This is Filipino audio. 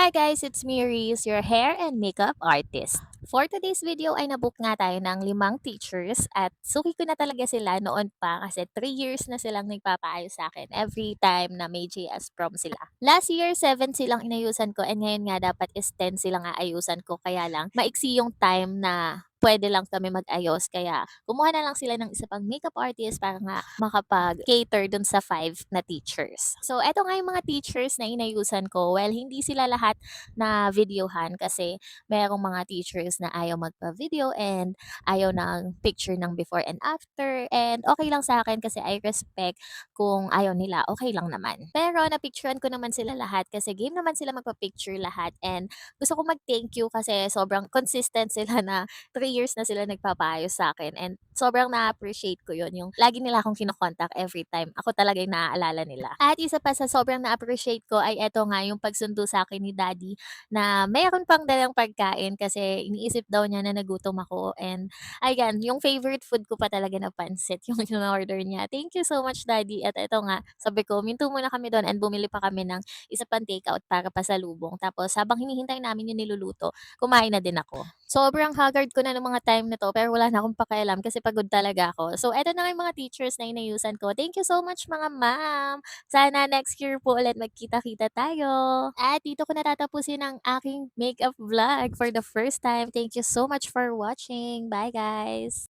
Hi guys, it's me Reese, your hair and makeup artist. For today's video ay nabook nga tayo ng 5 teachers at suki ko na talaga sila noon pa kasi 3 years na silang nagpapaayos sa akin every time na may JS prom sila. Last year, 7 silang inayusan ko and ngayon nga dapat is 10 silang aayusan ko kaya lang maiksi yung time na pwede lang kami mag-ayos kaya kumuha na lang sila ng isa pang makeup artist para nga makapag-cater dun sa 5 na teachers. So, eto nga yung mga teachers na inayusan ko. Well, hindi sila lahat na videohan kasi merong mga teachers na ayaw magpa-video and ayaw ng picture ng before and after. And okay lang sa akin kasi I respect kung ayaw nila, okay lang naman. Pero napicturean ko naman sila lahat kasi game naman sila magpa-picture lahat and gusto ko mag-thank you kasi sobrang consistent sila na 3 years na sila nagpapaayos sa akin and sobrang na-appreciate ko yun, yung lagi nila akong kino-contact every time. Ako talaga yung naaalala nila. At isa pa sa sobrang na-appreciate ko ay eto nga yung pagsundo sa akin ni daddy na mayroon pang dalang pagkain kasi iniisip daw niya na nagutom ako and ayan, yung favorite food ko pa talaga na pansit yung in-order niya. Thank you so much daddy at eto nga, sabi ko minto muna kami doon and bumili pa kami ng isa pang takeout para pasalubong. Tapos habang hinihintay namin yung niluluto, kumain na din ako. Sobrang haggard ko na nung mga time na 'to, pero wala na akong pakialam kasi pagod talaga ako. So eto na nga yung mga teachers na inayusan ko. Thank you so much mga ma'am. Sana next year po ulit magkita-kita tayo. At dito ko natatapusin ang aking makeup vlog for the first time. Thank you so much for watching. Bye guys!